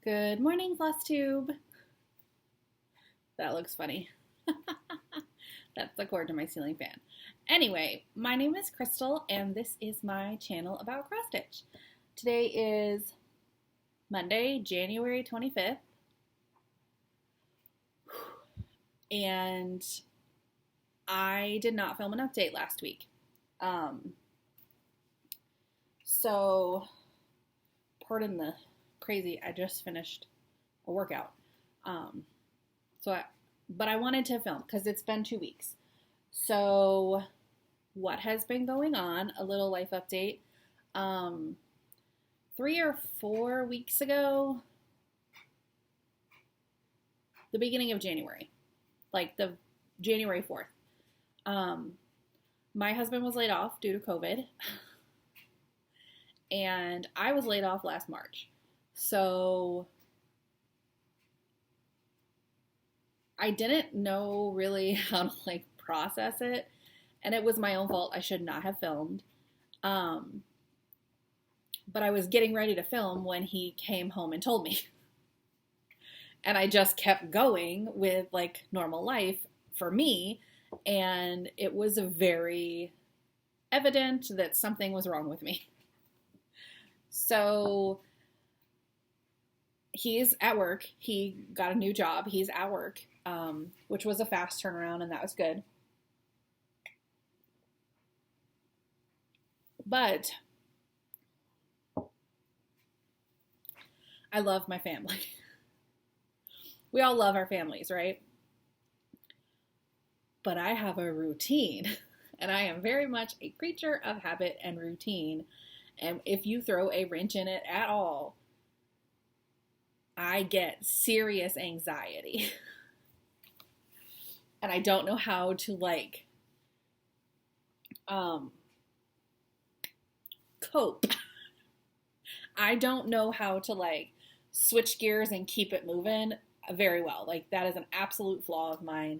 Good morning, Flosstube. That looks funny. That's the cord to my ceiling fan. Anyway, my name is Crystal, and this is my channel about cross stitch. Today is Monday, January 25th, and I did not film an update last week. So, pardon the crazy, I just finished a workout. But I wanted to film because it's been 2 weeks. So what has been going on? A little life update. 3 or 4 weeks ago, the beginning of January, like the January 4th, my husband was laid off due to COVID, and I was laid off last March. So I didn't know really how to process it, and it was my own fault. I should not have filmed. But I was getting ready to film when he came home and told me. And I just kept going with normal life for me, and it was very evident that something was wrong with me. So he's at work. He got a new job. He's at work, which was a fast turnaround, and that was good. But I love my family. We all love our families, right? But I have a routine, and I am very much a creature of habit and routine. And if you throw a wrench in it at all, I get serious anxiety. And I don't know how to cope. I don't know how to switch gears and keep it moving very well. That is an absolute flaw of mine.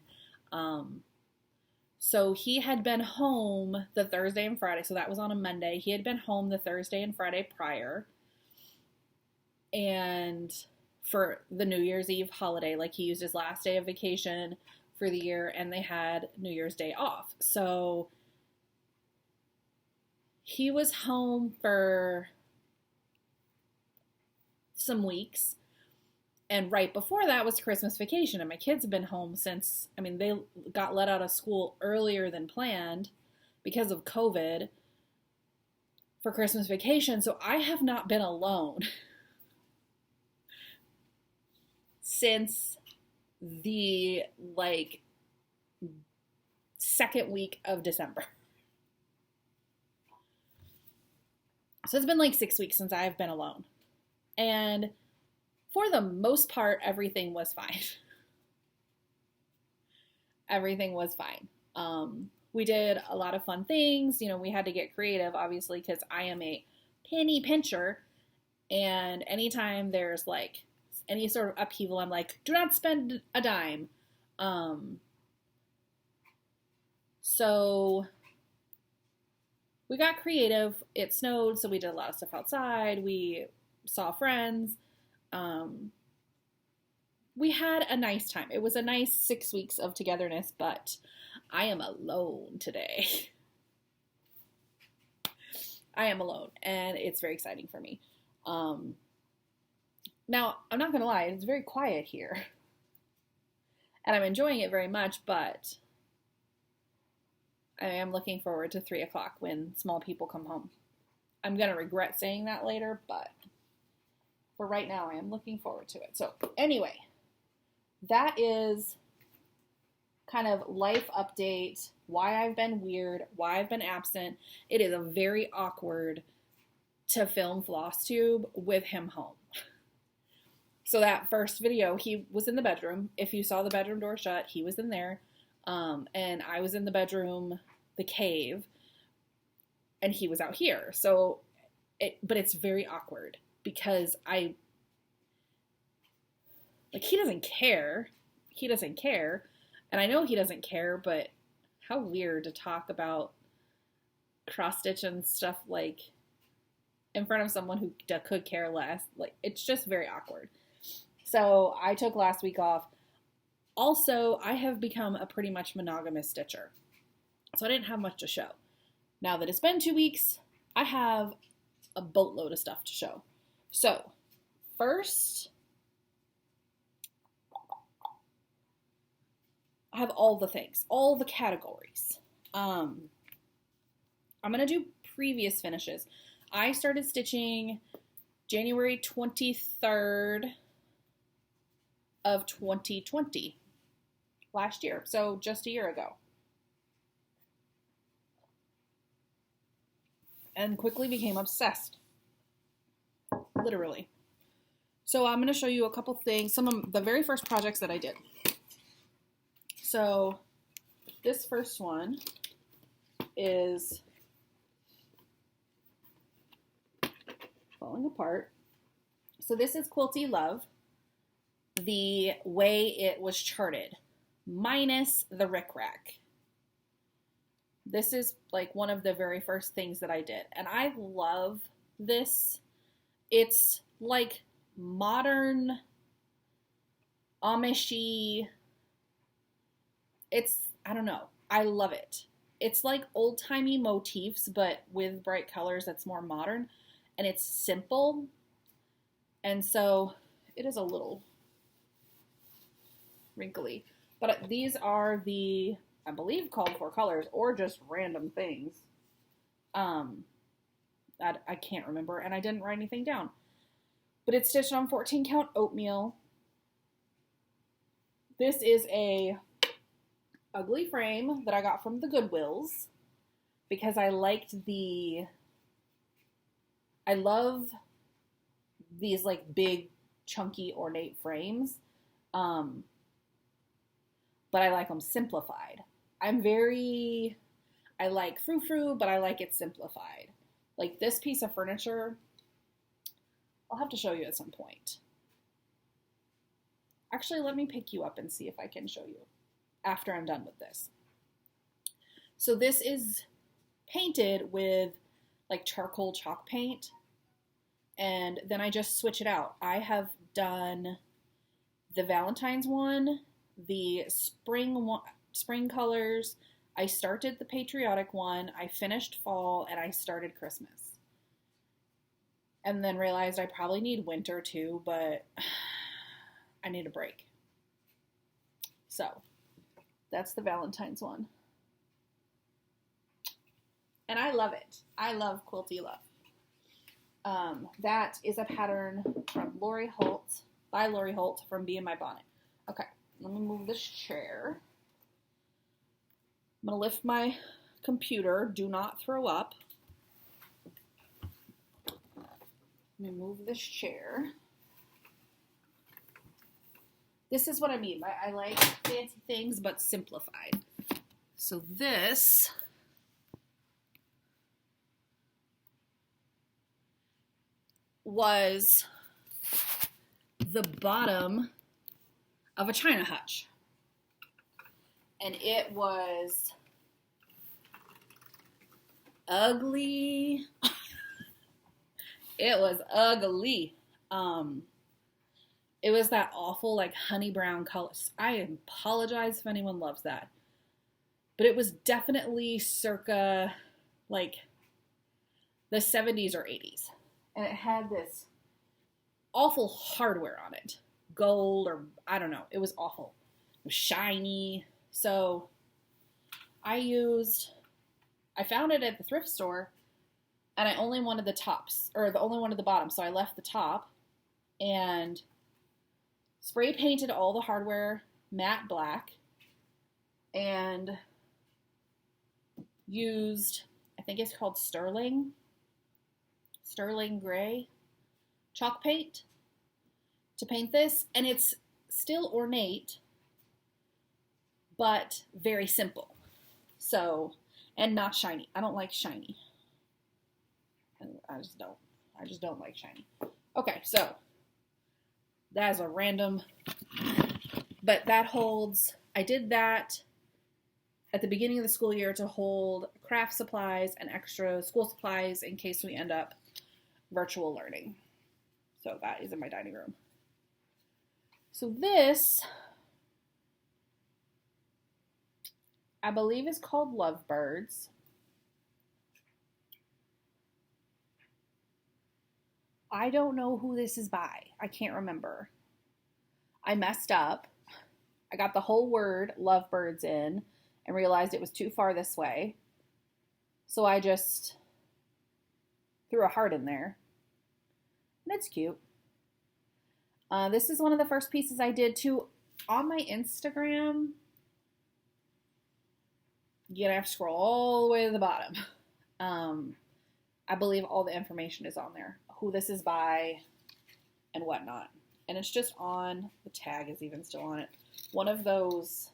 So he had been home the Thursday and Friday. So that was on a Monday. He had been home the Thursday and Friday prior. And for the New Year's Eve holiday, he used his last day of vacation for the year, and they had New Year's Day off. So he was home for some weeks, and right before that was Christmas vacation, and my kids have been home since, they got let out of school earlier than planned because of COVID for Christmas vacation, so I have not been alone since the second week of December. So it's been 6 weeks since I've been alone. And for the most part, everything was fine. Everything was fine. We did a lot of fun things. We had to get creative, obviously, because I am a penny pincher. And anytime there's any sort of upheaval, I'm do not spend a dime. So we got creative. It snowed, so we did a lot of stuff outside. We saw friends. We had a nice time. It was a nice 6 weeks of togetherness, but I am alone today. I am alone, and it's very exciting for me. Now, I'm not going to lie, it's very quiet here. And I'm enjoying it very much, but I am looking forward to 3 o'clock when small people come home. I'm going to regret saying that later, but for right now, I am looking forward to it. So anyway, that is kind of life update, why I've been weird, why I've been absent. It is very awkward to film Flosstube with him home. So that first video, he was in the bedroom. If you saw the bedroom door shut, he was in there. And I was in the bedroom, the cave, and he was out here. So, but it's very awkward because he doesn't care. He doesn't care. And I know he doesn't care, but how weird to talk about cross stitch and stuff in front of someone who could care less. It's just very awkward. So I took last week off. Also, I have become a pretty much monogamous stitcher. So I didn't have much to show. Now that it's been 2 weeks, I have a boatload of stuff to show. So, first, I have all the things, all the categories. I'm going to do previous finishes. I started stitching January 23rd of 2020, last year, so just a year ago. And quickly became obsessed, literally. So I'm going to show you a couple things, some of the very first projects that I did. So this first one is falling apart. So this is Quilty Love, the way it was charted, minus the rickrack. This is like one of the very first things that I did, and I love this. It's like modern Amishy. I don't know. I love it. It's like old-timey motifs, but with bright colors that's more modern, and it's simple. And so it is a little wrinkly. But these are the, I believe, called for colors, or just random things. I can't remember, and I didn't write anything down. But it's stitched on 14 count oatmeal. This is a ugly frame that I got from the Goodwills because I love these like big, chunky, ornate frames. But I like them simplified. I like frou-frou, but I like it simplified. Like this piece of furniture, I'll have to show you at some point. Actually, let me pick you up and see if I can show you after I'm done with this. So this is painted with like charcoal chalk paint, and then I just switch it out. I have done the Valentine's one, the spring colors. I started the patriotic one, I finished fall, and I started Christmas. And then realized I probably need winter too, but I need a break. So that's the Valentine's one. And I love it. I love Quilty Love. That is a pattern from by Lori Holt from Bee in My Bonnet. Okay, let me move this chair. I'm going to lift my computer. Do not throw up. Let me move this chair. This is what I mean. I like fancy things, but simplified. So this was the bottom of a china hutch. And it was ugly. It was ugly. It was that awful, like, honey brown color. I apologize if anyone loves that. But it was definitely circa, like, the 70s or 80s. And it had this awful hardware on it. Gold or, I don't know. It was awful. It was shiny. So I found it at the thrift store, and I only wanted the tops, or the only wanted the bottom. So I left the top and spray painted all the hardware matte black and used, I think it's called Sterling gray chalk paint to paint this. And it's still ornate, but very simple. So, and not shiny. I don't like shiny. I just don't like shiny. Okay, so that is a random, but that holds, I did that at the beginning of the school year to hold craft supplies and extra school supplies in case we end up virtual learning. So that is in my dining room. So this, I believe, is called Lovebirds. I don't know who this is by. I can't remember. I messed up. I got the whole word Lovebirds in and realized it was too far this way. So I just threw a heart in there. And it's cute. This is one of the first pieces I did too on my Instagram. You're gonna have to scroll all the way to the bottom. I believe all the information is on there. Who this is by and whatnot. And it's just on, the tag is even still on it. One of those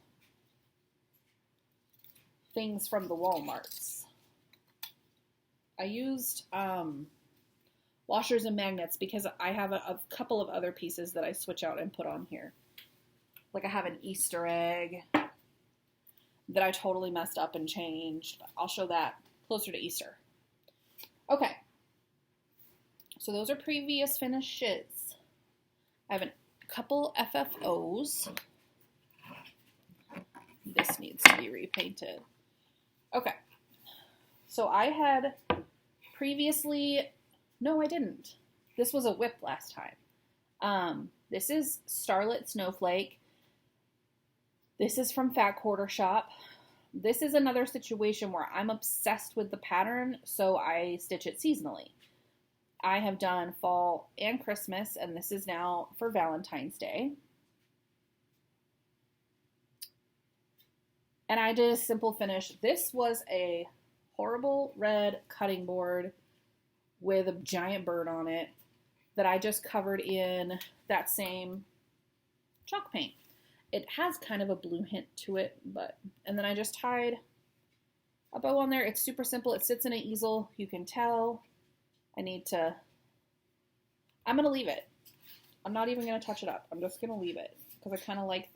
things from the Walmarts. I used washers and magnets because I have a couple of other pieces that I switch out and put on here. Like I have an Easter egg that I totally messed up and changed. I'll show that closer to Easter. Okay. So those are previous finishes. I have a couple FFOs. This needs to be repainted. Okay. So I had previously, no, I didn't. This was a whip last time. This is Starlit Snowflake. This is from Fat Quarter Shop. This is another situation where I'm obsessed with the pattern, so I stitch it seasonally. I have done fall and Christmas, and this is now for Valentine's Day. And I did a simple finish. This was a horrible red cutting board with a giant bird on it that I just covered in that same chalk paint. It has kind of a blue hint to it, and then I just tied a bow on there. It's super simple. It sits in an easel. You can tell. I'm going to leave it. I'm not even going to touch it up. I'm just going to leave it because I kind of like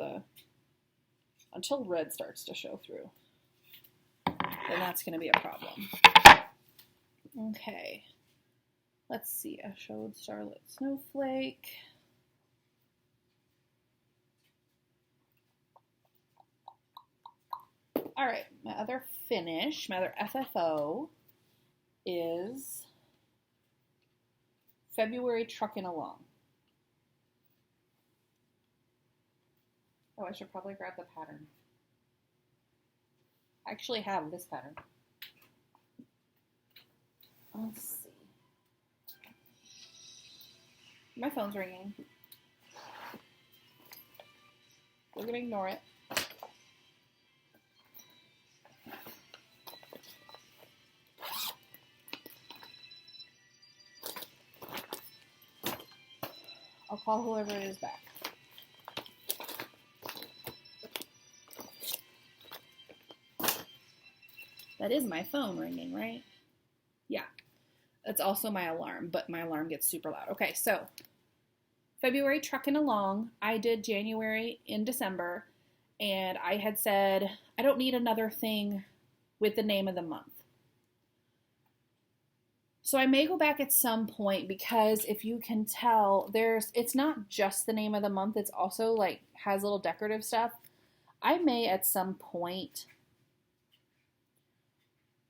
until red starts to show through. Then that's going to be a problem. Okay. Let's see. I showed Starlit Snowflake. All right. My other finish, my other FFO is February Truckin' Along. Oh, I should probably grab the pattern. I actually have this pattern. Let's see. My phone's ringing. We're going to ignore it. I'll call whoever it is back. That is my phone ringing, right? Yeah. That's also my alarm, but my alarm gets super loud. Okay, so February Truckin' Along. I did January in December, and I had said, I don't need another thing with the name of the month. So I may go back at some point because if you can tell, it's not just the name of the month. It's also like has little decorative stuff. I may at some point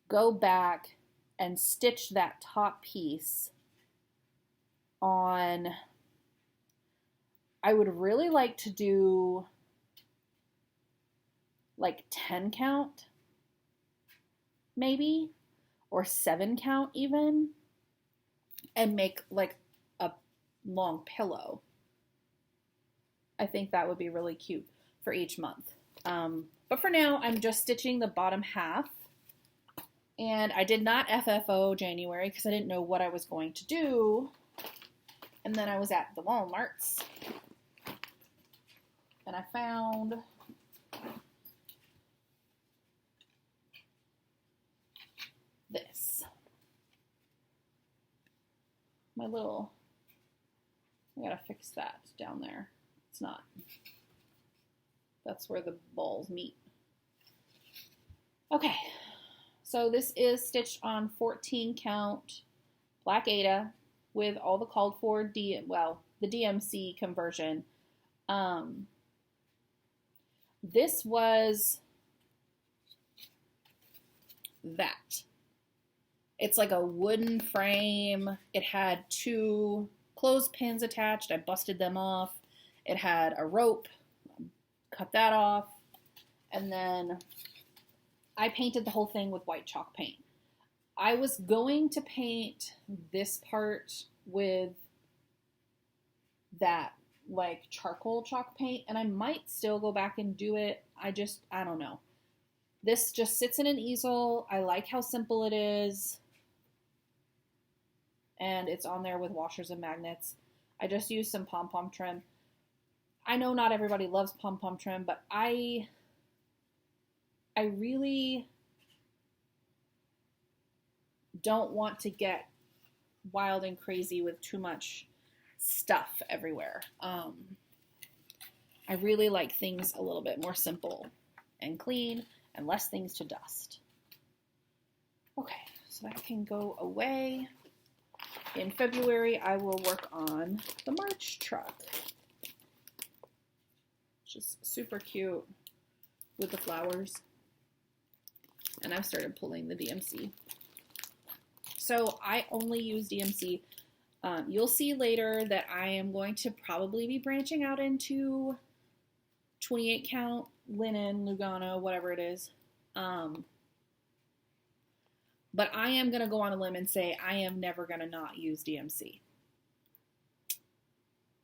go back and stitch that top piece on. I would really like to do like 10 count, maybe. Or 7 count even, and make like a long pillow. I think that would be really cute for each month. But for now, I'm just stitching the bottom half. And I did not FFO January because I didn't know what I was going to do. And then I was at the Walmarts. And I found this. I gotta fix that down there. It's not. That's where the balls meet. Okay, so this is stitched on 14 count Black Ada with all the called for the DMC conversion Um, this was that. It's like a wooden frame. It had 2 clothespins attached. I busted them off. It had a rope. Cut that off. And then I painted the whole thing with white chalk paint. I was going to paint this part with that like charcoal chalk paint, and I might still go back and do it. I don't know. This just sits in an easel. I like how simple it is. And it's on there with washers and magnets. I just used some pom-pom trim. I know not everybody loves pom-pom trim, but I really don't want to get wild and crazy with too much stuff everywhere. I really like things a little bit more simple and clean and less things to dust. Okay, so that can go away. In February, I will work on the March truck, which is super cute with the flowers. And I've started pulling the DMC. So I only use DMC. You'll see later that I am going to probably be branching out into 28 count linen, Lugano, whatever it is. But I am going to go on a limb and say I am never going to not use DMC.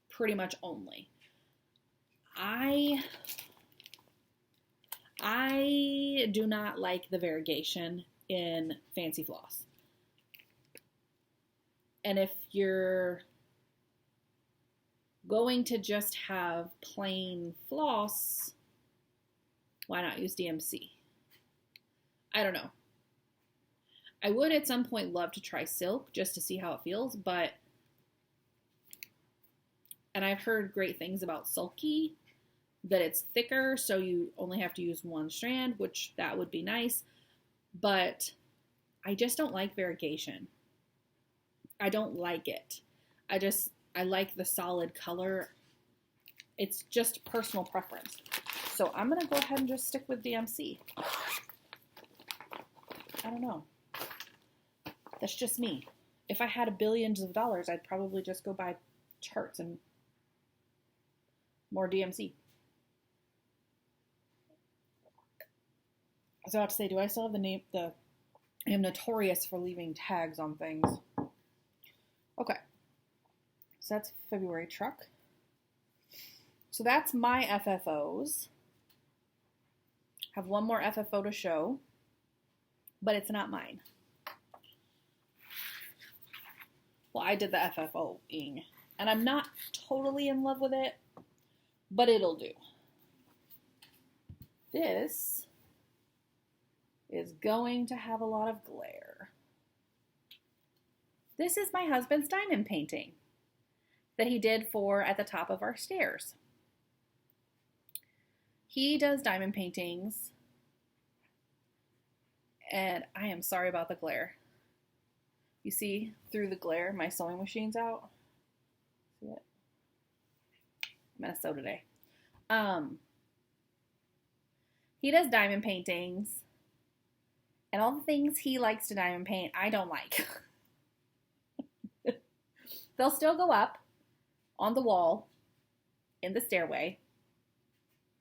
Pretty much only. I do not like the variegation in Fancy Floss. And if you're going to just have plain floss, why not use DMC? I don't know. I would at some point love to try silk just to see how it feels, but, and I've heard great things about Sulky, that it's thicker, so you only have to use 1 strand, which that would be nice, but I just don't like variegation. I don't like it. I like the solid color. It's just personal preference. So I'm going to go ahead and just stick with DMC. I don't know. That's just me. If I had billions of dollars, I'd probably just go buy charts and more DMC. I was about to say, do I still have the name? I am notorious for leaving tags on things. Okay. So that's February truck. So that's my FFOs. Have one more FFO to show, but it's not mine. Well, I did the FFO-ing, and I'm not totally in love with it, but it'll do. This is going to have a lot of glare. This is my husband's diamond painting that he did for at the top of our stairs. He does diamond paintings, and I am sorry about the glare. You see through the glare, my sewing machine's out. See it? I'm gonna sew today. He does diamond paintings, and all the things he likes to diamond paint, I don't like. They'll still go up on the wall in the stairway.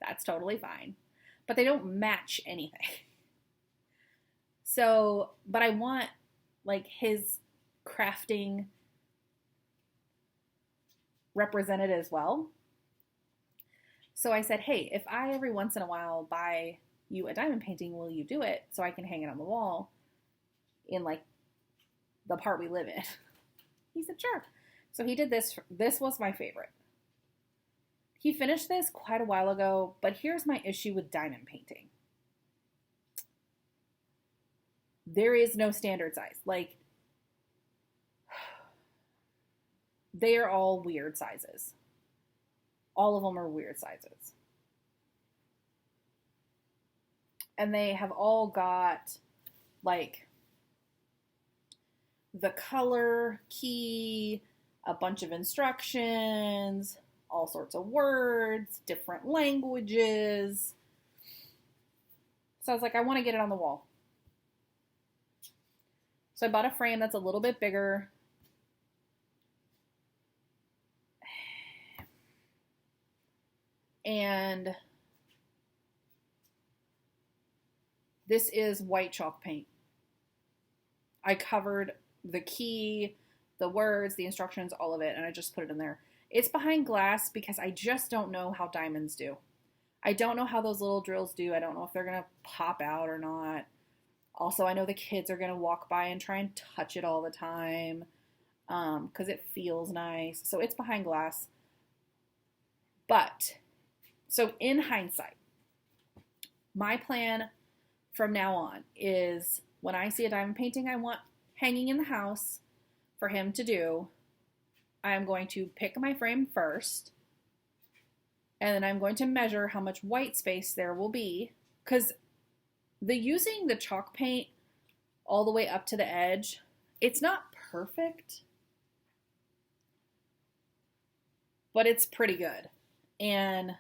That's totally fine. But they don't match anything. So, but I want like his crafting represented as well. So I said, hey, if I every once in a while buy you a diamond painting, will you do it so I can hang it on the wall in like the part we live in? He said, sure. So he did this. This was my favorite. He finished this quite a while ago, but here's my issue with diamond painting. There is no standard size. Like, they are all weird sizes. All of them are weird sizes. And they have all got, like, the color key, a bunch of instructions, all sorts of words, different languages. So I was like, I want to get it on the wall. So I bought a frame that's a little bit bigger. And this is white chalk paint. I covered the key, the words, the instructions, all of it, and I just put it in there. It's behind glass because I just don't know how diamonds do. I don't know how those little drills do. I don't know if they're going to pop out or not. Also, I know the kids are going to walk by and try and touch it all the time because it feels nice. So it's behind glass. But, so in hindsight, my plan from now on is when I see a diamond painting I want hanging in the house for him to do, I'm going to pick my frame first, and then I'm going to measure how much white space there will be, because using the chalk paint all the way up to the edge, it's not perfect, but it's pretty good. And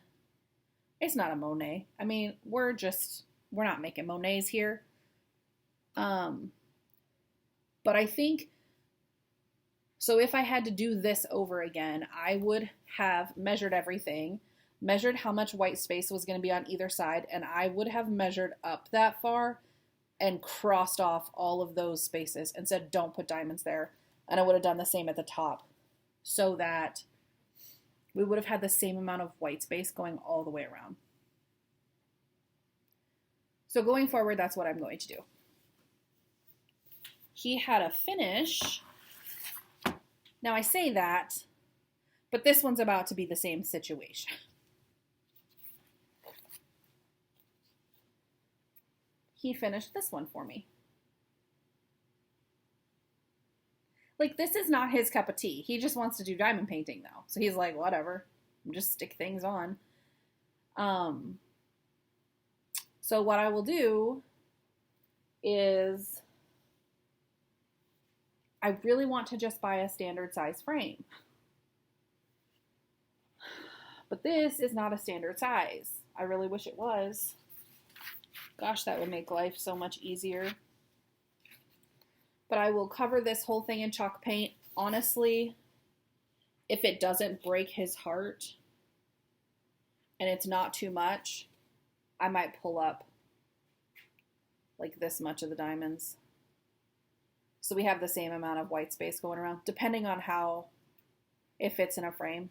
it's not a Monet. I mean, we're not making Monets here. But I think, so if I had to do this over again, I would have measured everything, measured how much white space was going to be on either side, and I would have measured up that far and crossed off all of those spaces and said, don't put diamonds there. And I would have done the same at the top so that we would have had the same amount of white space going all the way around. So going forward, that's what I'm going to do. He had a finish. Now I say that, but this one's about to be the same situation. He finished this one for me. Like, this is not his cup of tea. He just wants to do diamond painting, though. So he's like, whatever. Just stick things on. So what I will do is I really want to just buy a standard size frame. But this is not a standard size. I really wish it was. Gosh, that would make life so much easier. But I will cover this whole thing in chalk paint. Honestly, if it doesn't break his heart and it's not too much, I might pull up like this much of the diamonds. So we have the same amount of white space going around, depending on how it fits in a frame.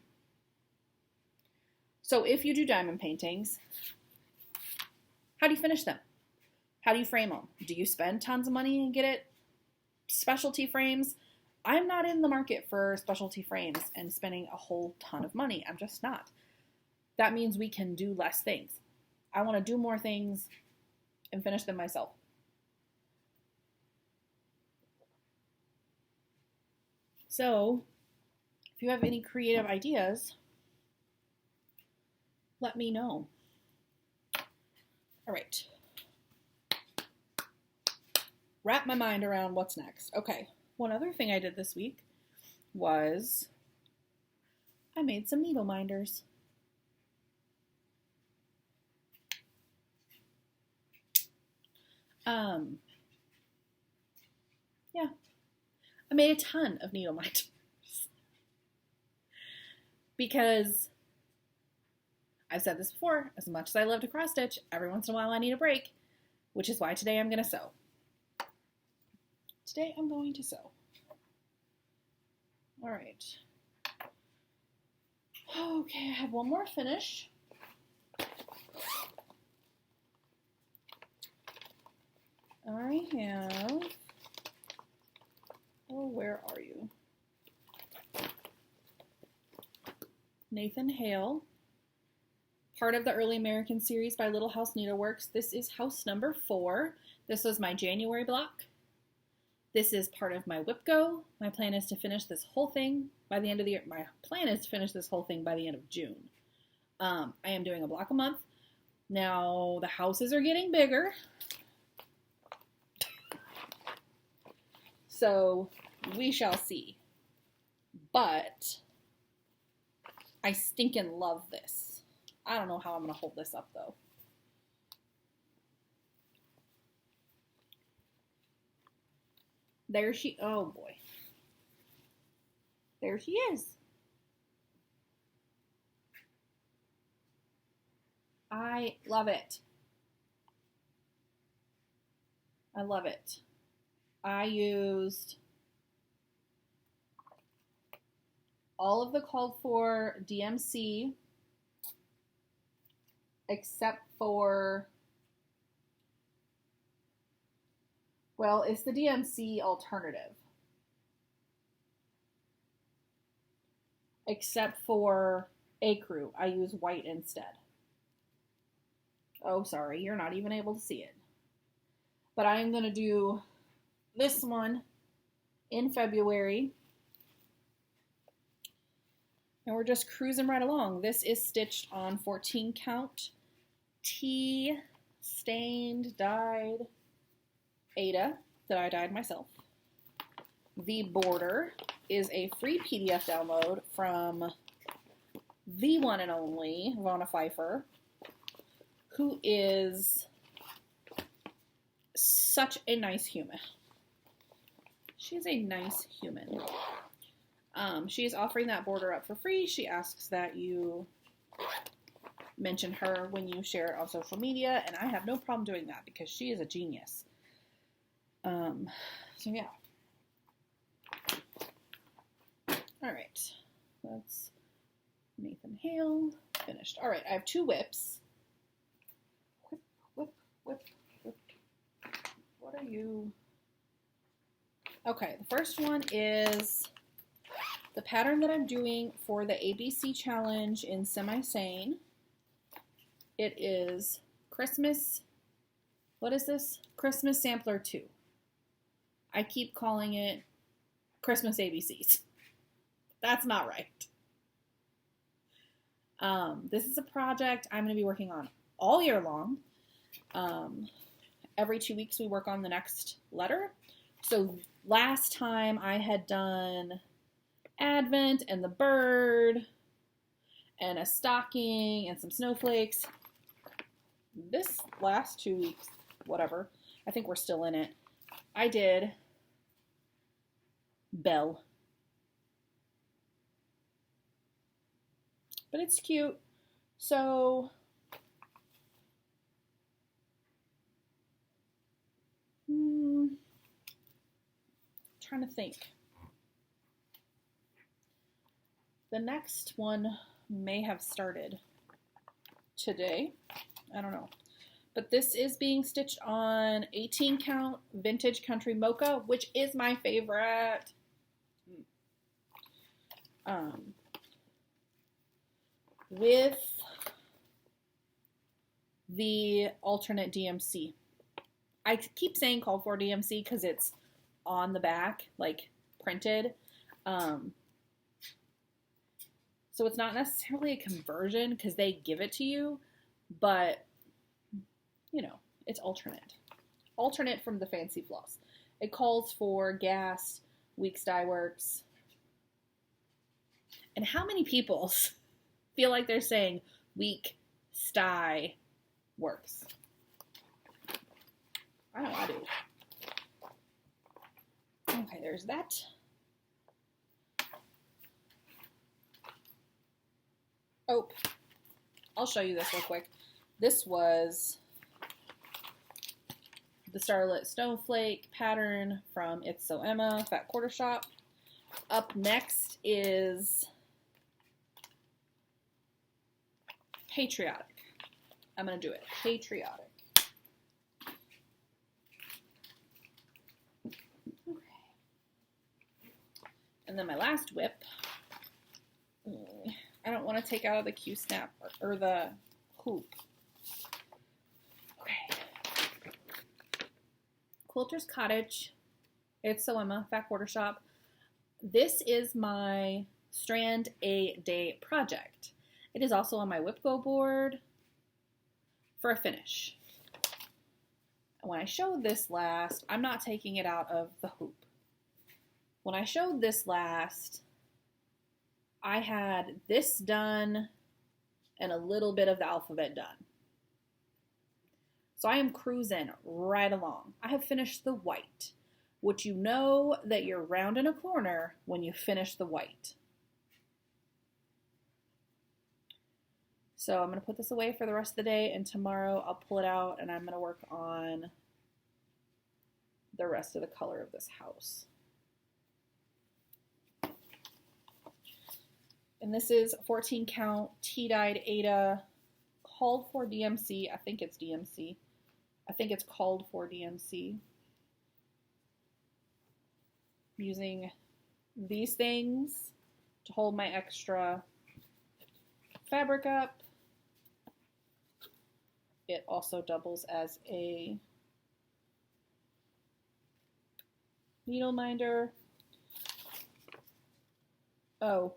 So if you do diamond paintings, how do you finish them? How do you frame them? Do you spend tons of money and get it specialty frames? I'm not in the market for specialty frames and spending a whole ton of money. I'm just not. That means we can do less things. I want to do more things and finish them myself. So, if you have any creative ideas, let me know. All right. Wrap my mind around what's next. Okay, one other thing I did this week was I made some needle minders. Yeah, I made a ton of needle minders because I've said this before, as much as I love to cross stitch, every once in a while I need a break, which is why today I'm going to sew. Today I'm going to sew. All right. Okay, I have one more finish. I have, oh, where are you? Nathan Hale, part of the Early American series by Little House Needleworks. This is house number 4. This was my January block. This is part of my whip go. My plan is to finish this whole thing by the end of the year. My plan is to finish this whole thing by the end of June. I am doing a block a month. Now, the houses are getting bigger. So, we shall see. But I stinking love this. I don't know how I'm going to hold this up though. There she, oh boy. There she is. I love it. I love it. I used all of the called for DMC except for, well, it's the DMC alternative. Except for ecru, I use white instead. Oh, sorry, you're not even able to see it. But I am going to do this one in February. And we're just cruising right along. This is stitched on 14 count tea stained dyed Aida that I dyed myself. The border is a free PDF download from the one and only Vonna Pfeiffer, who is such a nice human. She's a nice human. She is offering that border up for free. She asks that you mention her when you share it on social media, and I have no problem doing that because she is a genius. So yeah. All right, that's Nathan Hale finished. All right, I have 2 whips. Whip, whip, whip, whip. What are you? Okay, the first one is the pattern that I'm doing for the ABC challenge in Semi-Sane. It is Christmas, what is this? Christmas Sampler 2. I keep calling it Christmas ABCs. That's not right. This is a project I'm going to be working on all year long. Every 2 weeks we work on the next letter. So last time I had done Advent and the bird and a stocking and some snowflakes. This last 2 weeks, whatever, I think we're still in it, I did Belle. But it's cute. So trying to think. The next one may have started today. I don't know. But this is being stitched on 18 count vintage country mocha, which is my favorite. With the alternate DMC. I keep saying call for DMC because it's on the back, like printed. So it's not necessarily a conversion because they give it to you, but you know, it's alternate. Alternate from the Fancy Floss. It calls for Gas, Weeks Dye Works. And how many people feel like they're saying Week Stye Works? I know I do. Okay, there's that. Oh, I'll show you this real quick. This was the Starlit Snowflake pattern from It's So Emma, Fat Quarter Shop. Up next is Patriotic. I'm going to do it. Patriotic. Okay. And then my last whip, I don't want to take out of the Q-snap or the hoop. Okay. Quilter's Cottage. It's So Emma, Fat Quarter Shop. This is my Strand A Day project. It is also on my Whip Go board for a finish. And when I showed this last, I'm not taking it out of the hoop. When I showed this last, I had this done and a little bit of the alphabet done. So I am cruising right along. I have finished the white, which you know that you're rounding a corner when you finish the white. So I'm going to put this away for the rest of the day, and tomorrow I'll pull it out and I'm going to work on the rest of the color of this house. And this is 14 count tea-dyed Ada, called for DMC. I think it's DMC. I think it's called for DMC. Using these things to hold my extra fabric up. It also doubles as a needle minder. Oh,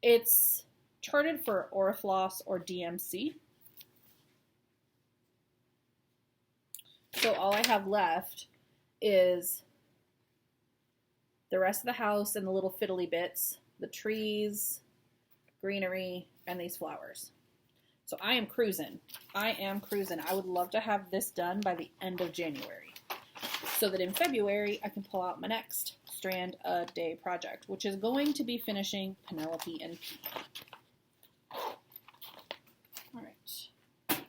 it's charted for Orifloss or DMC. So all I have left is the rest of the house and the little fiddly bits, the trees, greenery, and these flowers. So I am cruising. I am cruising. I would love to have this done by the end of January, so that in February I can pull out my next strand a day project, which is going to be finishing Penelope and P. All right.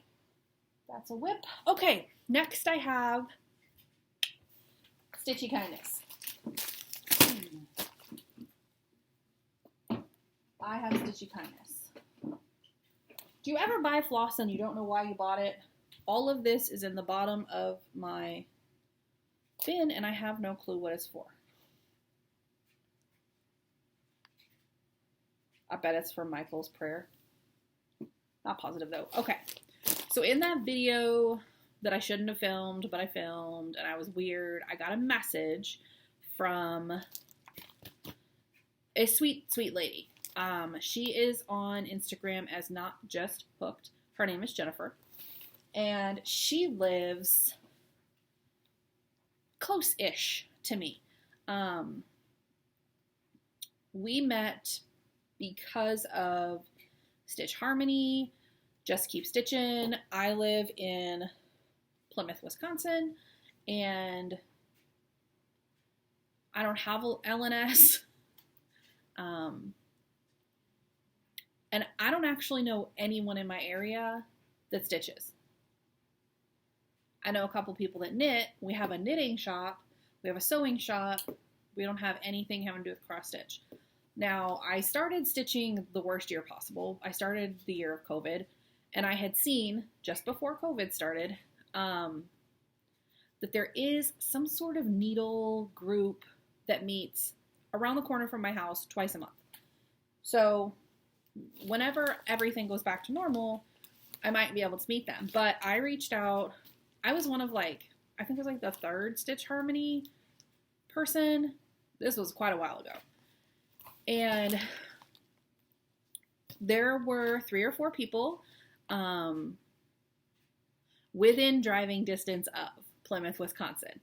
That's a whip. Okay, next I have Stitchy Kindness. I have Stitchy Kindness. Do you ever buy floss and you don't know why you bought it? All of this is in the bottom of my bin and I have no clue what it's for. I bet it's for Michael's prayer. Not positive though. Okay. So in that video that I shouldn't have filmed, but I filmed and I was weird, I got a message from a sweet, sweet lady. She is on Instagram as Not Just Hooked. Her name is Jennifer. And she lives close-ish to me. We met because of Stitch Harmony, Just Keep Stitchin'. I live in Plymouth, Wisconsin, and I don't have a LNS. And I don't actually know anyone in my area that stitches. I know a couple people that knit. We have a knitting shop. We have a sewing shop. We don't have anything having to do with cross stitch. Now, I started stitching the worst year possible. I started the year of COVID, and I had seen, just before COVID started, that there is some sort of needle group that meets around the corner from my house twice a month. So whenever everything goes back to normal, I might be able to meet them. But I reached out. I was one of I think it was the third Stitch Harmony person. This was quite a while ago. And there were 3 or 4 people within driving distance of Plymouth, Wisconsin.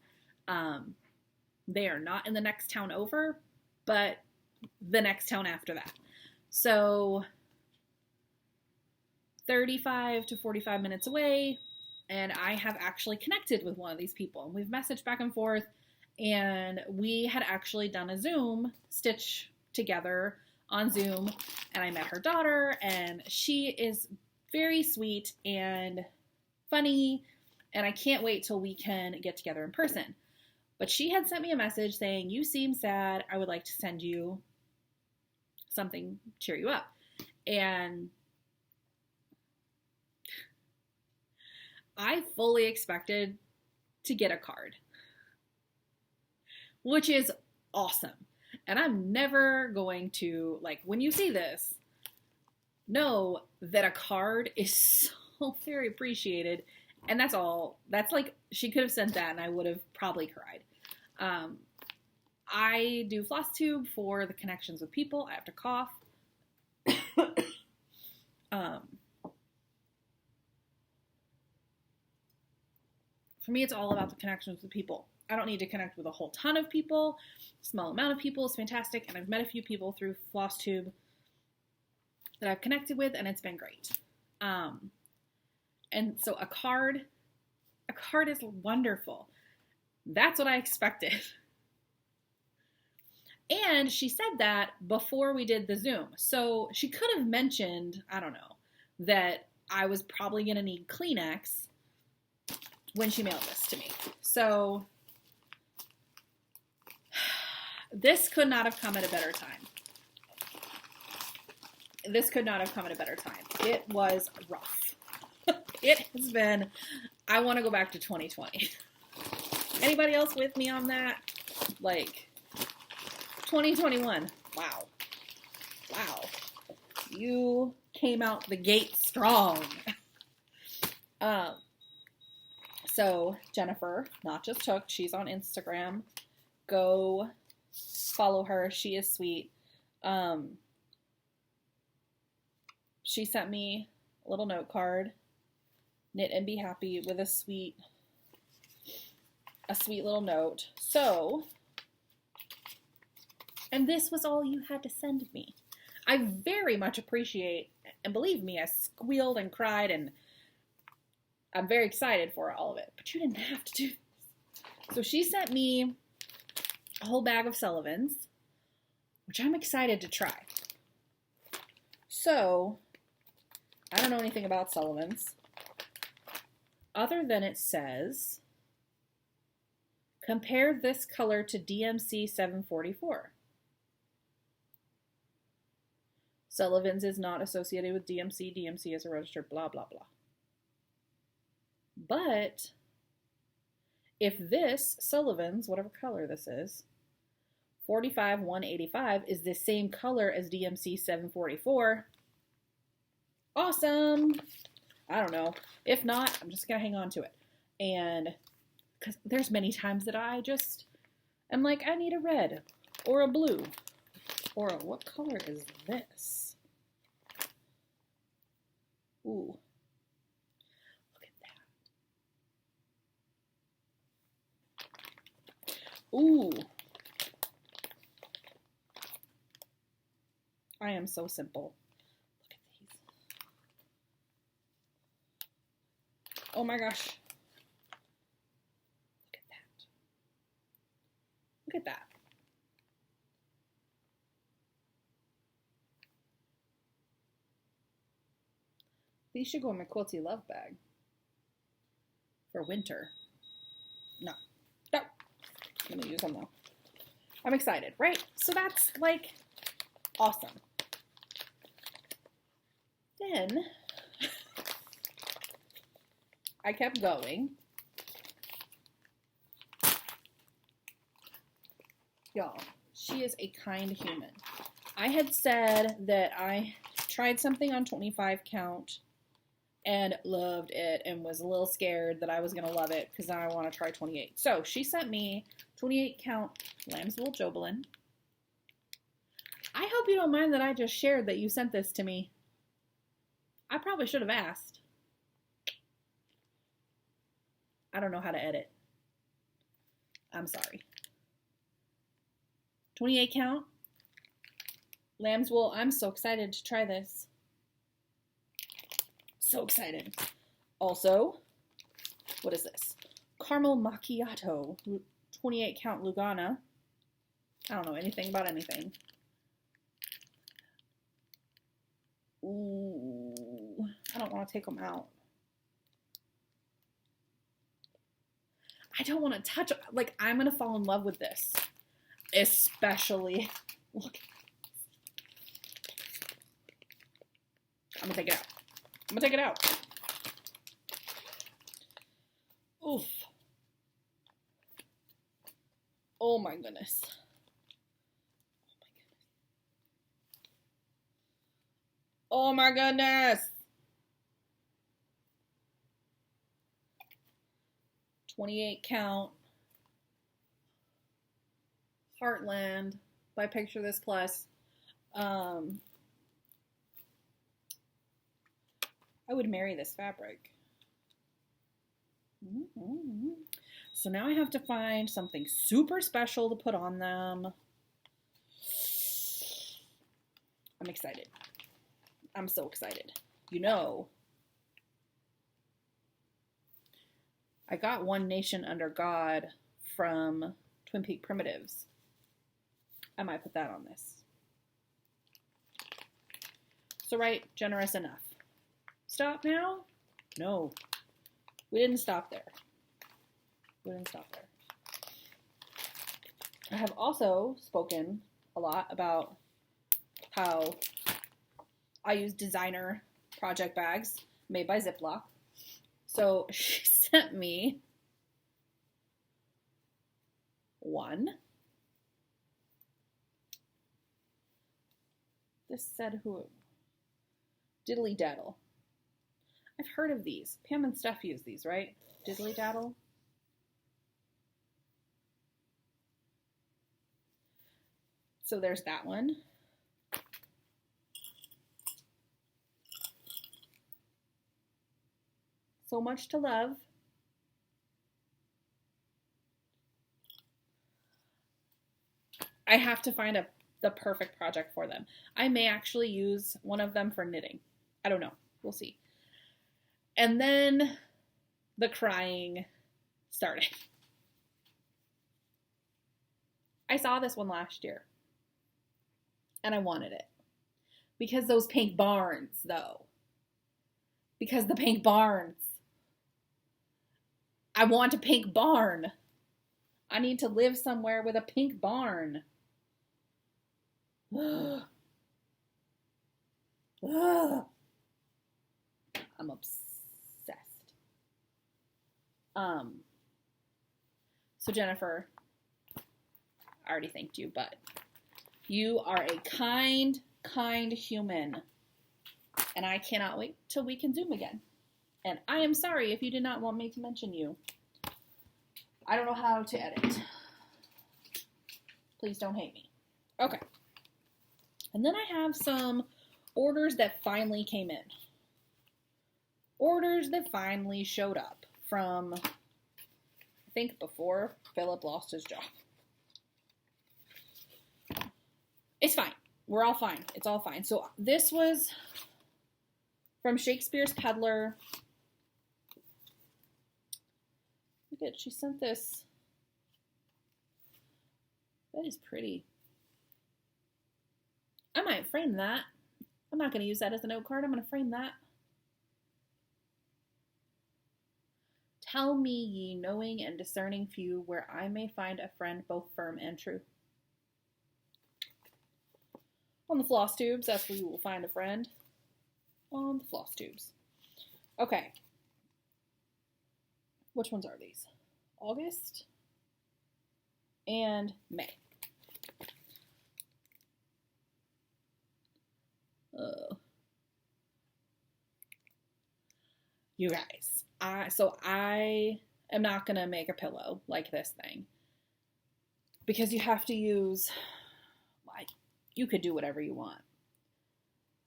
They are not in the next town over, but the next town after that. So 35 to 45 minutes away, and I have actually connected with one of these people. And we've messaged back and forth, and we had actually done a Zoom stitch together on Zoom, and I met her daughter, and she is very sweet and funny, and I can't wait till we can get together in person. But she had sent me a message saying, "You seem sad. I would like to send you something to cheer you up." And I fully expected to get a card, which is awesome. And I'm never going to, when you see this, know that a card is so very appreciated. And that's all. That's she could have sent that and I would have probably cried. I do Flosstube for the connections with people. I have to cough. For me, it's all about the connections with people. I don't need to connect with a whole ton of people. Small amount of people is fantastic, and I've met a few people through Flosstube. that I've connected with, and it's been great. And so a card is wonderful. That's what I expected. And she said that before we did the Zoom. So she could have mentioned, I don't know, that I was probably going to need Kleenex when she mailed this to me. So this could not have come at a better time. This could not have come at a better time. It was rough. It has been, I want to go back to 2020. Anybody else with me on that? Like, 2021. Wow. Wow. You came out the gate strong. So Jennifer, not just Took, she's on Instagram. Go follow her. She is sweet. She sent me a little note card, knit and be happy, with a sweet little note. So, and this was all you had to send me. I very much appreciate, and believe me, I squealed and cried, and I'm very excited for all of it, but you didn't have to do this. So she sent me a whole bag of Sullivan's, which I'm excited to try. So, I don't know anything about Sullivan's, other than it says, compare this color to DMC 744. Sullivan's is not associated with DMC. DMC is a registered blah, blah, blah. But if this Sullivan's, whatever color this is, 45-185 is the same color as DMC 744, awesome. I don't know. If not, I'm just going to hang on to it. And because there's many times that I just am like, I need a red or a blue or what color is this? Ooh. Look at that. Ooh. I am so simple. Look at these. Oh my gosh. Look at that. Look at that. These should go in my Quilty Love bag for winter. No. I'm going to use them though. I'm excited, right? So that's like awesome. Then I kept going. Y'all, she is a kind human. I had said that I tried something on 25 count and loved it and was a little scared that I was going to love it because now I want to try 28. So she sent me 28 count lamb's wool Jobelin. I hope you don't mind that I just shared that you sent this to me. I probably should have asked. I don't know how to edit. I'm sorry. 28 count lamb's wool. I'm so excited to try this. So excited. Also, what is this? Caramel Macchiato, 28 count Lugana. I don't know anything about anything. Ooh, I don't want to take them out. I don't want to touch them. Like, I'm going to fall in love with this. Especially, look. I'm going to take it out. I'm going to take it out. Oof. Oh my goodness. Oh my goodness. 28 count. Heartland by Picture This Plus. I would marry this fabric. Mm-hmm. So now I have to find something super special to put on them. I'm excited. I'm so excited. You know, I got One Nation Under God from Twin Peak Primitives. I might put that on this. So right, generous enough. Stop now? No. We didn't stop there. We didn't stop there. I have also spoken a lot about how I use designer project bags made by Ziploc. So she sent me one. This said who? Diddly Daddle. I've heard of these. Pam and Steph use these, right? Diddly Daddle. So there's that one. So much to love. I have to find the perfect project for them. I may actually use one of them for knitting. I don't know. We'll see. And then the crying started. I saw this one last year. And I wanted it. Because those pink barns, though. Because the pink barns. I want a pink barn. I need to live somewhere with a pink barn. I'm obsessed. So Jennifer, I already thanked you, but you are a kind human. And I cannot wait till we can Zoom again. And I am sorry if you did not want me to mention you. I don't know how to edit. Please don't hate me. Okay. And then I have some orders that finally came in. Orders that finally showed up from, I think, before Philip lost his job. It's fine. We're all fine. It's all fine. So this was from Shakespeare's Peddler. Look at, she sent this. That is pretty. I might frame that. I'm not going to use that as a note card. I'm going to frame that. Tell me, ye knowing and discerning few, where I may find a friend both firm and true. On the Flosstubes, that's where you will find a friend. On the Flosstubes. Okay. Which ones are these? August and May. You guys, I am not going to make a pillow like this thing. Because you have to use, like, you could do whatever you want.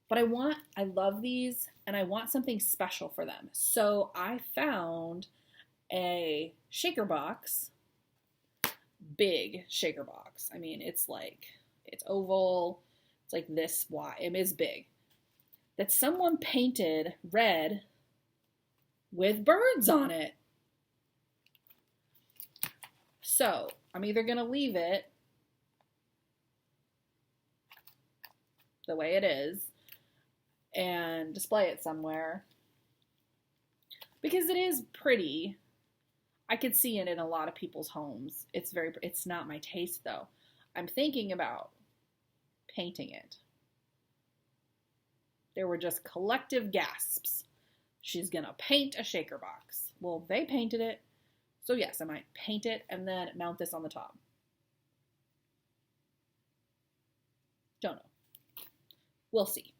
But I love these, and I want something special for them. So I found a shaker box, big shaker box. I mean, it's oval, it's like this wide, it is big. That someone painted red with birds on it. So I'm either going to leave it the way it is and display it somewhere because it is pretty. I could see it in a lot of people's homes. It's not my taste though. I'm thinking about painting it. There were just collective gasps. She's gonna paint a shaker box. Well, they painted it. So yes, I might paint it and then mount this on the top. Don't know. We'll see.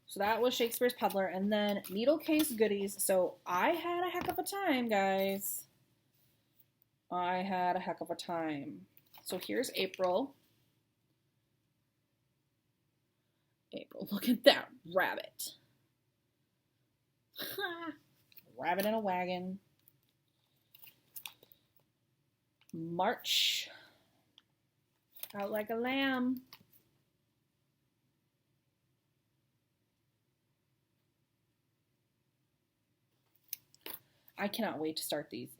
So that was Shakespeare's Peddler, and then needle case goodies. So I had a heck of a time, guys. I had a heck of a time. So here's April. April, look at that rabbit. Rabbit in a wagon. March. Out like a lamb. I cannot wait to start these.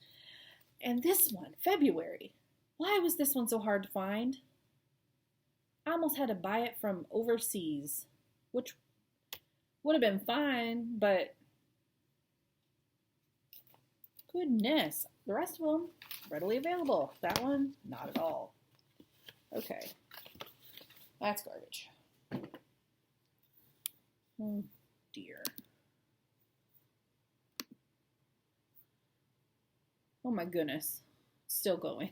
And this one, February. Why was this one so hard to find? I almost had to buy it from overseas, which would have been fine, but goodness. The rest of them, readily available. That one, not at all. Okay. That's garbage. Oh, dear. Oh, my goodness. It's still going.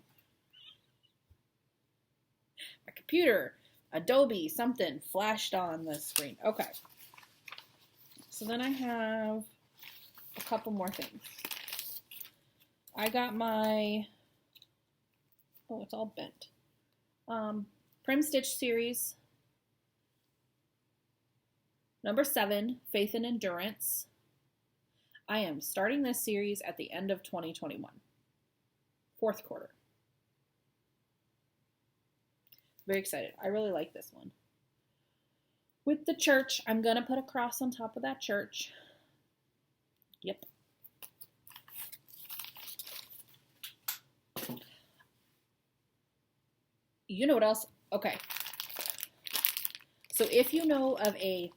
My computer, Adobe, something flashed on the screen. Okay. So then I have a couple more things. I got my, oh, it's all bent. Prim Stitch series. Number 7, Faith and Endurance. I am starting this series at the end of 2021. 4th quarter. Very excited. I really like this one. With the church, I'm going to put a cross on top of that church. Yep. You know what else? Okay. So if you know of a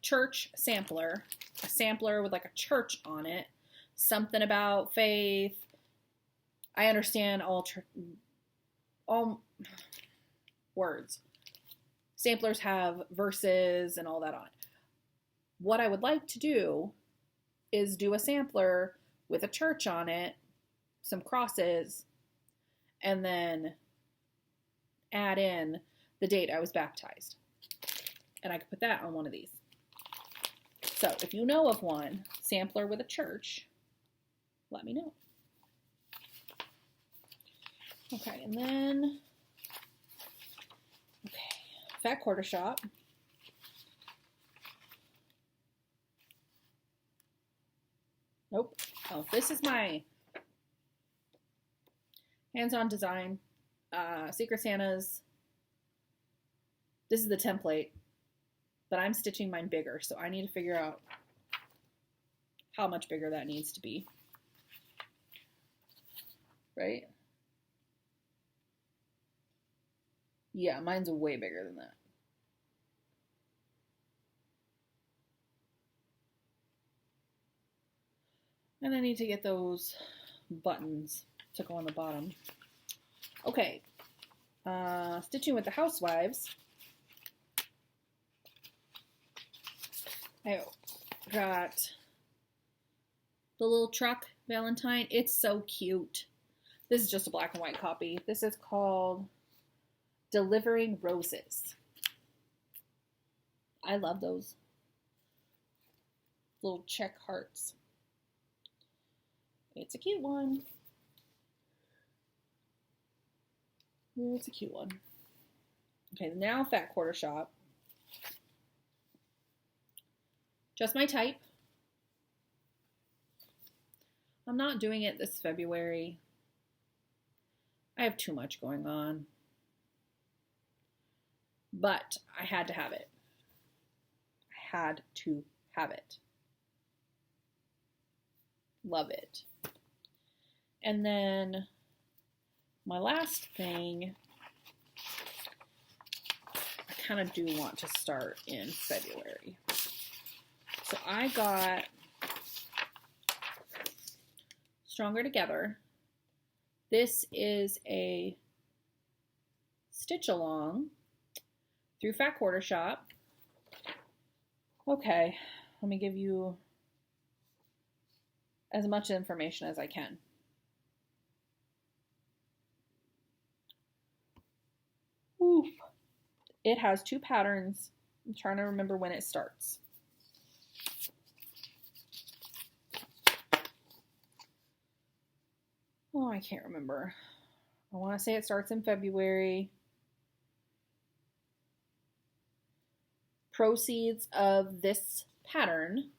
church sampler, a sampler with like a church on it, something about faith. I understand all words. Samplers have verses and all that on it. What I would like to do is do a sampler with a church on it, some crosses, and then add in the date I was baptized. And I could put that on one of these. So if you know of one, sampler with a church, let me know. Okay, and then, Fat Quarter Shop. Nope. Oh, this is my hands-on design. Secret Santas. This is the template, but I'm stitching mine bigger, so I need to figure out how much bigger that needs to be. Right? Yeah, mine's way bigger than that. And I need to get those buttons to go on the bottom. Okay, stitching with the housewives. I got the little truck Valentine. It's so cute. This is just a black and white copy. This is called Delivering Roses. I love those little check hearts. It's a cute one. It's a cute one. Okay, now Fat Quarter Shop. Just my type. I'm not doing it this February. I have too much going on. But I had to have it. I had to have it. Love it. And then my last thing, I kind of do want to start in February. So I got Stronger Together. This is a stitch along through Fat Quarter Shop. Okay, let me give you as much information as I can. Oof. It has 2 patterns. I'm trying to remember when it starts. Oh, I can't remember. I want to say it starts in February. Proceeds of this pattern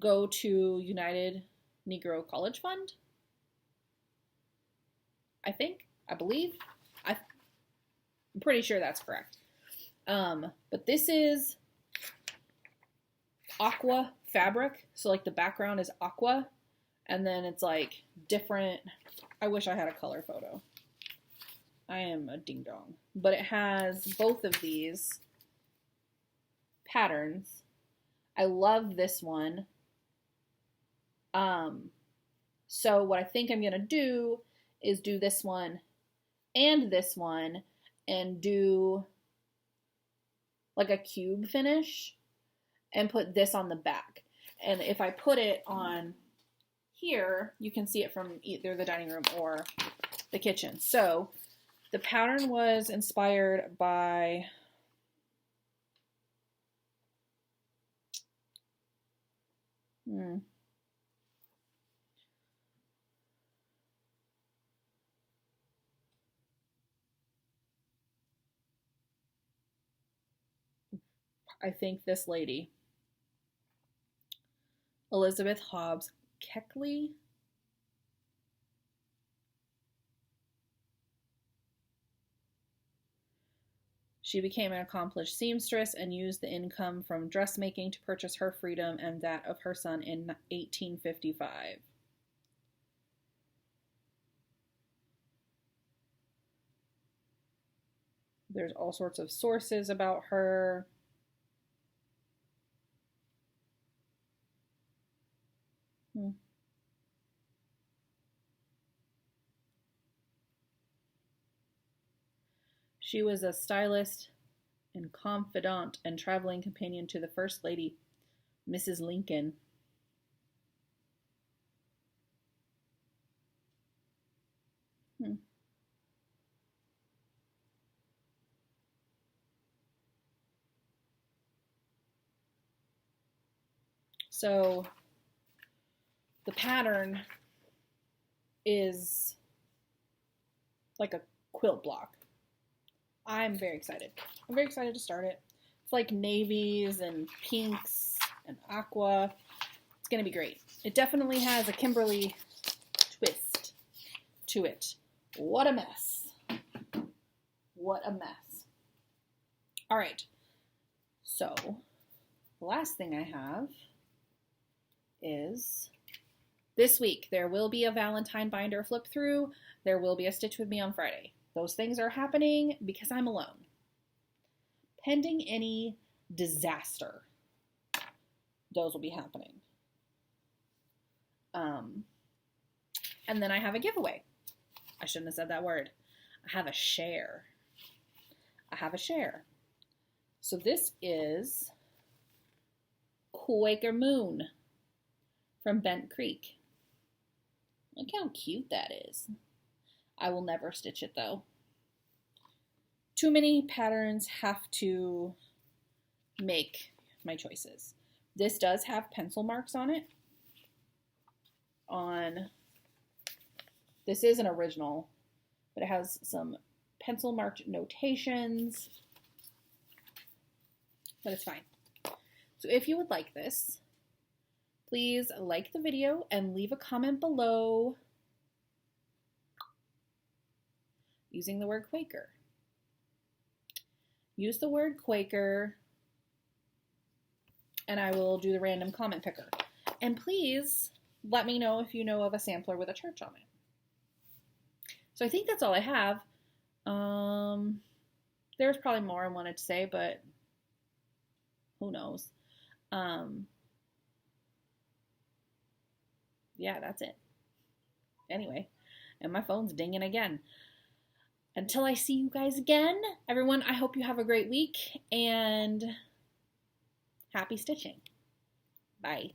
go to United Negro College Fund. I believe. I'm pretty sure that's correct. But this is aqua fabric. So like the background is aqua, and then it's like different. I wish I had a color photo. I am a ding dong. But it has both of these patterns. I love this one. So what I think I'm going to do is do this one and do like a cube finish and put this on the back. And if I put it on here, you can see it from either the dining room or the kitchen. So the pattern was inspired by I think this lady, Elizabeth Hobbs Keckley. She became an accomplished seamstress and used the income from dressmaking to purchase her freedom and that of her son in 1855. There's all sorts of sources about her. She was a stylist and confidant and traveling companion to the First Lady, Mrs. Lincoln. So the pattern is like a quilt block. I'm very excited. I'm very excited to start it. It's like navies and pinks and aqua. It's going to be great. It definitely has a Kimberly twist to it. What a mess. What a mess. All right. So the last thing I have is this week. There will be a Valentine binder flip through. There will be a Stitch With Me on Friday. Those things are happening because I'm alone. Pending any disaster, those will be happening. And then I have a giveaway. I shouldn't have said that word. I have a share. So this is Quaker Moon from Bent Creek. Look how cute that is. I will never stitch it though. Too many patterns have to make my choices. This does have pencil marks on it. This is an original, but it has some pencil marked notations, but it's fine. So if you would like this, please like the video and leave a comment below using the word Quaker. Use the word Quaker and I will do the random comment picker. And please let me know if you know of a sampler with a church on it. So I think that's all I have. There's probably more I wanted to say, but who knows? Yeah, that's it. Anyway, and my phone's dinging again. Until I see you guys again, everyone, I hope you have a great week and happy stitching. Bye.